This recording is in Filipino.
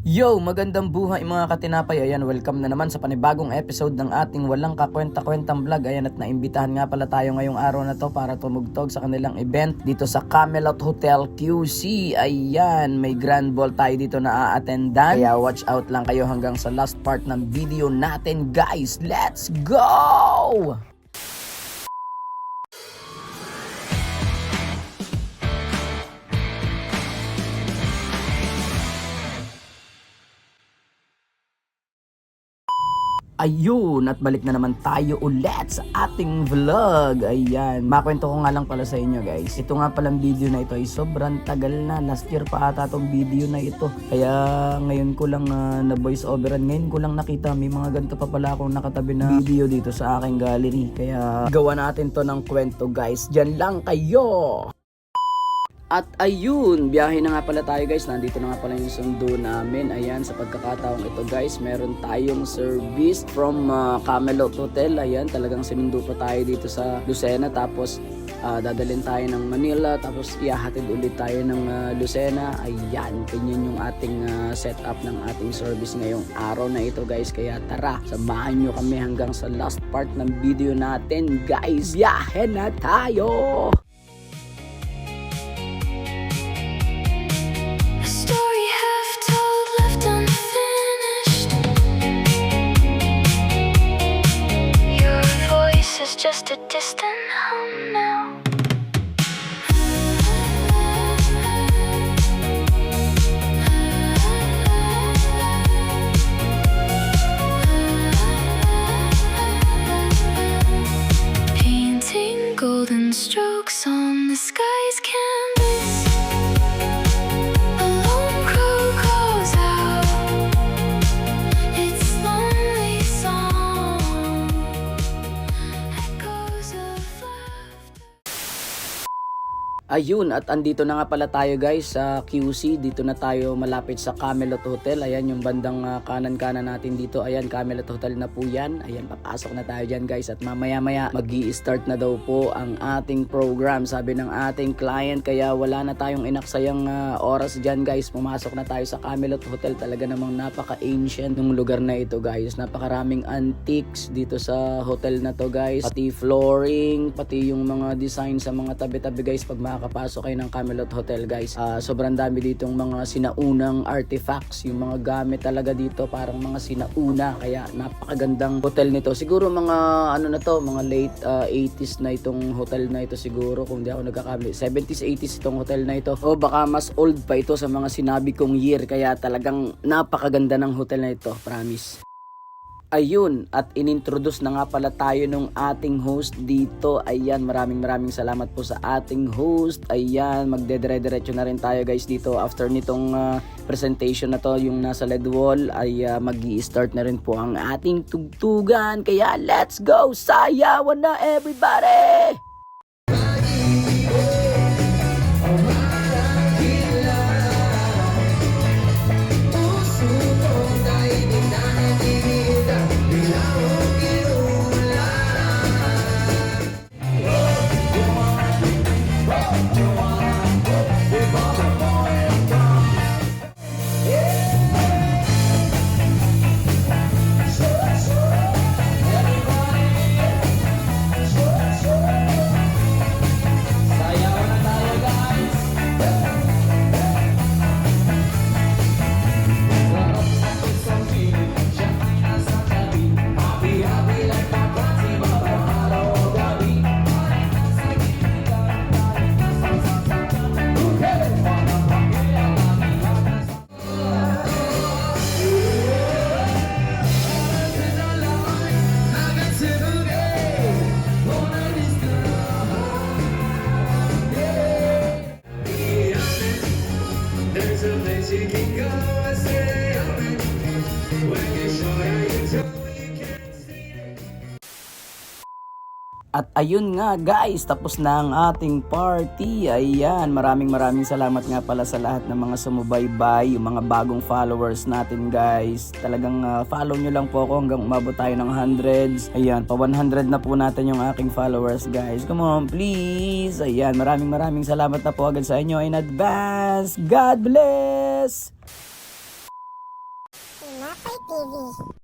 Yo, magandang buhay mga katinapay. Ayan, welcome na naman sa panibagong episode ng ating walang kakwenta-kwentang vlog. Ayan, at naimbitahan nga pala tayo ngayong araw na to para tumugtog sa kanilang event dito sa Camelot Hotel QC. Ayan, may grand ball tayo dito na a-attendan. Kaya watch out lang kayo hanggang sa last part ng video natin, guys. Let's go! Ayun, at balik na naman tayo ulit sa ating vlog. Ayan, makwento ko nga lang pala sa inyo, guys. Ito nga palang video na ito ay sobrang tagal na. Last year pa ata tong video na ito. Kaya ngayon ko lang na voice overan. Ngayon ko lang nakita may mga ganito pa pala akong nakatabi na video dito sa aking gallery. Kaya gawa natin to ng kwento, guys. Diyan lang kayo! At ayun, biyahe na nga pala tayo, guys. Nandito na nga pala yung sundo namin. Ayan, sa pagkakataong ito, guys, meron tayong service from Camelot Hotel. Ayan, talagang sinundo pa tayo dito sa Lucena. Tapos dadalhin tayo ng Manila. Tapos ihahatid ulit tayo ng Lucena. Ayan, ganyan yung ating setup ng ating service ngayong araw na ito, guys. Kaya tara, samahan nyo kami hanggang sa last part ng video natin, guys. Biyahe na tayo! Just a distant hum now. Painting golden strokes on the sky's canvas. A lone crow calls out its lonely song. Ayun, at andito na nga pala tayo, guys, sa QC. Dito na tayo malapit sa Camelot Hotel. Ayan yung bandang kanan-kanan natin dito. Ayan, Camelot Hotel na po yan. Ayan, papasok na tayo dyan, guys. At mamaya-maya magi-start na daw po ang ating program, sabi ng ating client. Kaya wala na tayong inaksayang oras dyan, guys. Pumasok na tayo sa Camelot Hotel. Talaga namang napaka-ancient ng lugar na ito, guys. Napakaraming antiques dito sa hotel na to, guys. Pati flooring, pati yung mga design sa mga tabi-tabi, guys. Pag makakapasok kayo ng Camelot Hotel, guys, sobrang dami ditong mga sinaunang artifacts, yung mga gamit talaga dito parang mga sinauna, kaya napakagandang hotel nito. Siguro mga ano na to, mga late 80s na itong hotel na ito siguro, kung di ako nagkakamali. 70s, 80s itong hotel na ito, o baka mas old pa ito sa mga sinabi kong year, kaya talagang napakaganda ng hotel na ito, promise. Ayun, at inintroduce na nga pala tayo nung ating host dito. Ayan, maraming salamat po sa ating host. Ayan, magdedire-diretso na rin tayo, guys, dito. After nitong presentation na to, yung nasa LED wall, ay mag-i-start na rin po ang ating tugtugan. Kaya let's go! Sayawan na, everybody! At ayun nga, guys, tapos na ang ating party. Ayan, maraming salamat nga pala sa lahat ng mga sumubaybay, yung mga bagong followers natin, guys. Talagang follow nyo lang po ako hanggang umabot tayo ng hundreds. Ayan, pa 100 na po natin yung aking followers, guys. Come on, please. Ayan, maraming salamat na po agad sa inyo in advance. God bless! Tinapay TV.